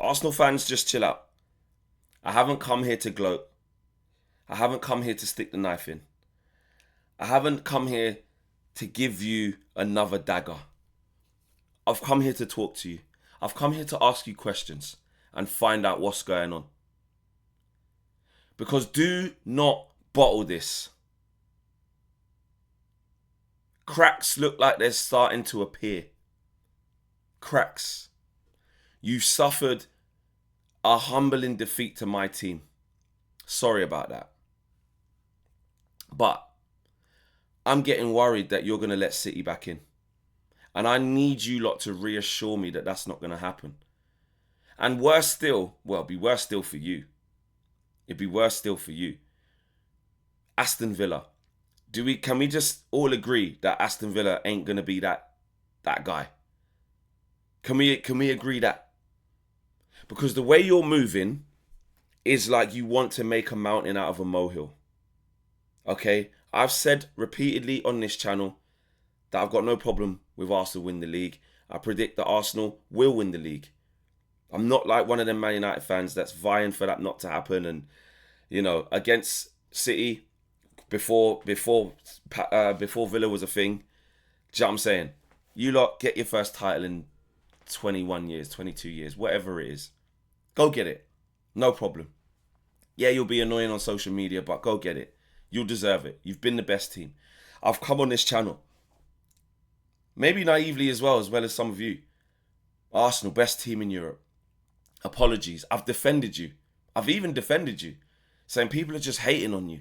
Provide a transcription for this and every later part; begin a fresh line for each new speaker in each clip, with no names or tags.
Arsenal fans, just chill out. I haven't come here to gloat. I haven't come here to stick the knife in. I haven't come here to give you another dagger. I've come here to talk to you. I've come here to ask you questions and find out what's going on. Because do not bottle this. Cracks look like they're starting to appear. Cracks. You suffered a humbling defeat to my team. Sorry about that. But I'm getting worried that you're going to let City back in. And I need you lot to reassure me that that's not going to happen. And worse still, well, it'd be worse still for you. It'd be worse still for you. Aston Villa. Can we just all agree that Aston Villa ain't going to be that guy? Can we agree that? Because the way you're moving is like you want to make a mountain out of a molehill. Okay? I've said repeatedly on this channel that I've got no problem with Arsenal win the league. I predict that Arsenal will win the league. I'm not like one of them Man United fans that's vying for that not to happen. And, against City, before Villa was a thing, do you know what I'm saying? You lot get your first title in 21 years, 22 years, whatever it is. Go get it. No problem. Yeah, you'll be annoying on social media, but go get it. You'll deserve it. You've been the best team. I've come on this channel, maybe naively as well as some of you. Arsenal, best team in Europe. Apologies. I've defended you. I've even defended you. Saying people are just hating on you.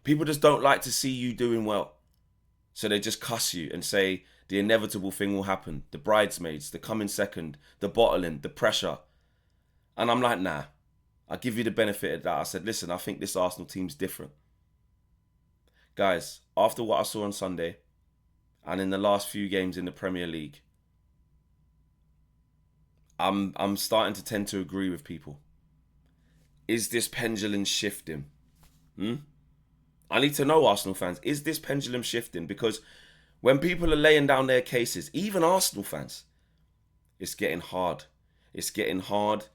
People just don't like to see you doing well. So they just cuss you and say the inevitable thing will happen. The bridesmaids, the coming second, the bottling, the pressure. And I'm like, nah. I give you the benefit of that. I said, listen, I think this Arsenal team's different. Guys, after what I saw on Sunday and in the last few games in the Premier League, I'm starting to tend to agree with people. Is this pendulum shifting? I need to know, Arsenal fans, is this pendulum shifting? Because when people are laying down their cases, even Arsenal fans, it's getting hard. It's getting hard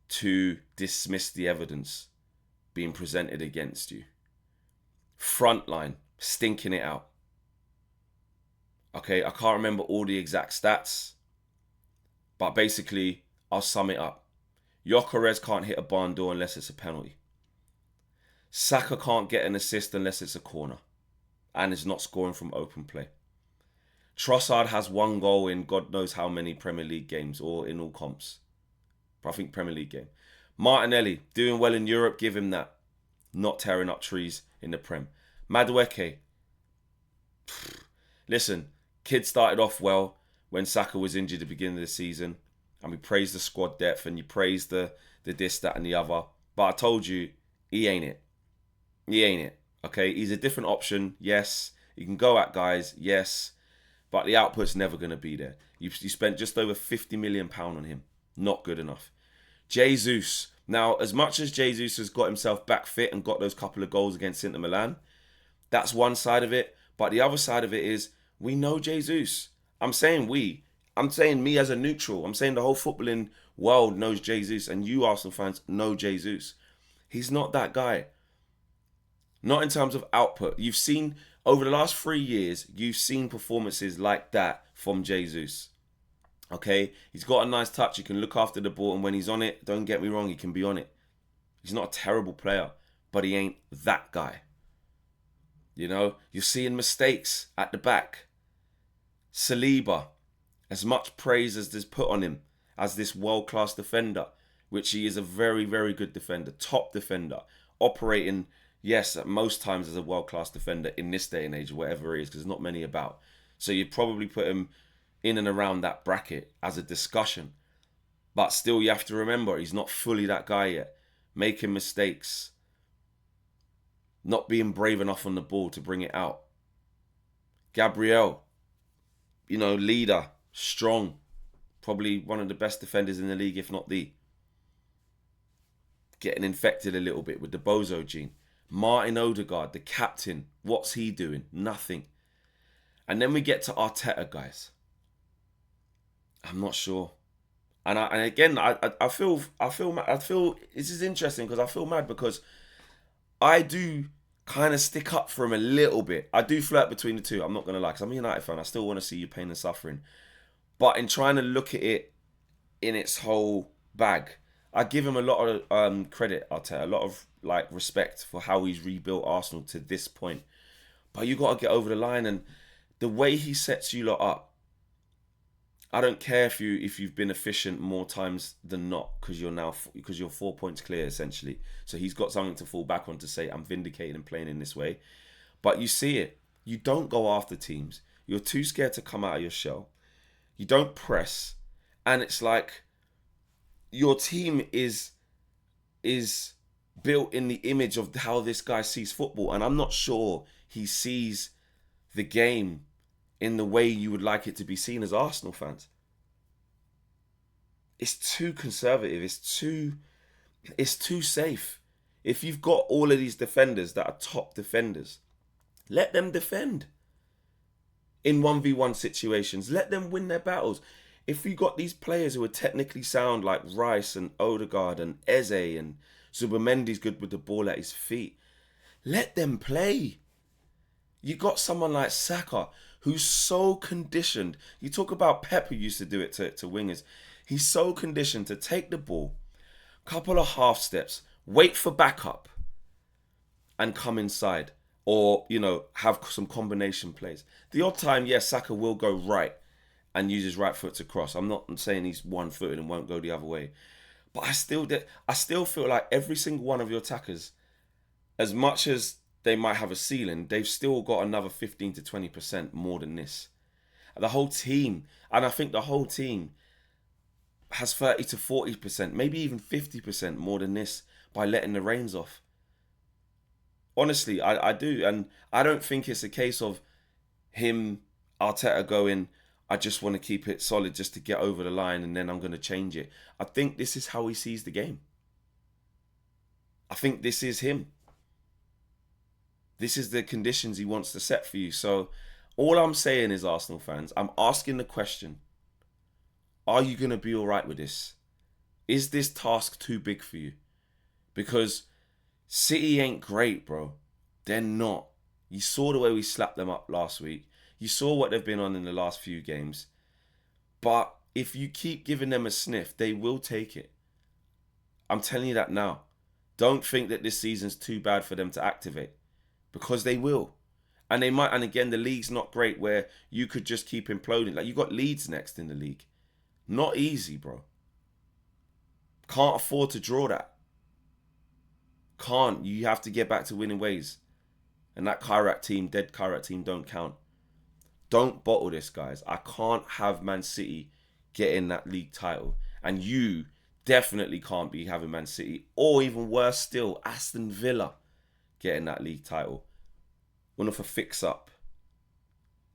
to dismiss the evidence being presented against you. Frontline, stinking it out. Okay, I can't remember all the exact stats, but basically, I'll sum it up. Gyökeres can't hit a barn door unless it's a penalty. Saka can't get an assist unless it's a corner and is not scoring from open play. Trossard has one goal in God knows how many Premier League games or in all comps. But I think Premier League game. Martinelli, doing well in Europe, give him that. Not tearing up trees in the Prem. Madueke. Listen, kid started off well when Saka was injured at the beginning of the season. And we praised the squad depth and you praised the this, that and the other. But I told you, he ain't it. He ain't it. Okay, he's a different option, yes. You can go at guys, yes. But the output's never going to be there. You spent just over £50 million on him. Not good enough. Jesus. Now, as much as Jesus has got himself back fit and got those couple of goals against Inter Milan, that's one side of it. But the other side of it is, we know Jesus. I'm saying we. I'm saying me as a neutral. I'm saying the whole footballing world knows Jesus. And you Arsenal fans know Jesus. He's not that guy. Not in terms of output. You've seen, over the last 3 years, you've seen performances like that from Jesus. Okay? He's got a nice touch. He can look after the ball. And when he's on it, don't get me wrong, he can be on it. He's not a terrible player. But he ain't that guy. You're seeing mistakes at the back. Saliba. As much praise as there's put on him as this world-class defender, which he is a very, very good defender, top defender, operating, yes, at most times as a world-class defender in this day and age, whatever it is, because there's not many about. So you'd probably put him in and around that bracket as a discussion. But still, you have to remember, he's not fully that guy yet. Making mistakes. Not being brave enough on the ball to bring it out. Gabriel, leader. Strong, probably one of the best defenders in the league, if not the. Getting infected a little bit with the bozo gene. Martin Odegaard, the captain, what's he doing? Nothing. And then we get to Arteta, guys. I'm not sure. And again, I feel this is interesting because I feel mad because I do kind of stick up for him a little bit. I do flirt between the two. I'm not gonna lie, because I'm a United fan. I still want to see you pain and suffering. But in trying to look at it in its whole bag, I give him a lot of credit. I'll tell you, a lot of like respect for how he's rebuilt Arsenal to this point. But you got to get over the line, and the way he sets you lot up. I don't care if you've been efficient more times than not because you're 4 points clear essentially. So he's got something to fall back on to say I'm vindicated and playing in this way. But you see it. You don't go after teams. You're too scared to come out of your shell. You don't press, and it's like your team is built in the image of how this guy sees football, and I'm not sure he sees the game in the way you would like it to be seen as Arsenal fans. It's too conservative. It's too safe. If you've got all of these defenders that are top defenders, let them defend in 1v1 situations. Let them win their battles. If you got these players who are technically sound like Rice and Odegaard and Eze and Zubimendi's good with the ball at his feet, let them play. You got someone like Saka who's so conditioned. You talk about Pep who used to do it to wingers. He's so conditioned to take the ball, couple of half steps, wait for backup, and come inside. Or, have some combination plays. The odd time, yes, Saka will go right and use his right foot to cross. I'm not saying he's one-footed and won't go the other way. But I still feel like every single one of your attackers, as much as they might have a ceiling, they've still got another 15 to 20% more than this. The whole team, and I think the whole team has 30 to 40%, maybe even 50% more than this by letting the reins off. Honestly, I do. And I don't think it's a case of him, Arteta, going, I just want to keep it solid just to get over the line and then I'm going to change it. I think this is how he sees the game. I think this is him. This is the conditions he wants to set for you. So all I'm saying is, Arsenal fans, I'm asking the question, are you going to be all right with this? Is this task too big for you? Because City ain't great, bro. They're not. You saw the way we slapped them up last week. You saw what they've been on in the last few games. But if you keep giving them a sniff, they will take it. I'm telling you that now. Don't think that this season's too bad for them to activate. Because they will. And they might, and again, the league's not great where you could just keep imploding. Like, you got Leeds next in the league. Not easy, bro. Can't afford to draw that. Can't. You have to get back to winning ways. And that dead Kyrat team don't count. Don't bottle this, guys. I can't have Man City getting that league title. And you definitely can't be having Man City, or even worse still, Aston Villa getting that league title. One of a fix-up.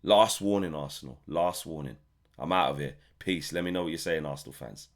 Last warning, Arsenal. Last warning. I'm out of here. Peace. Let me know what you're saying, Arsenal fans.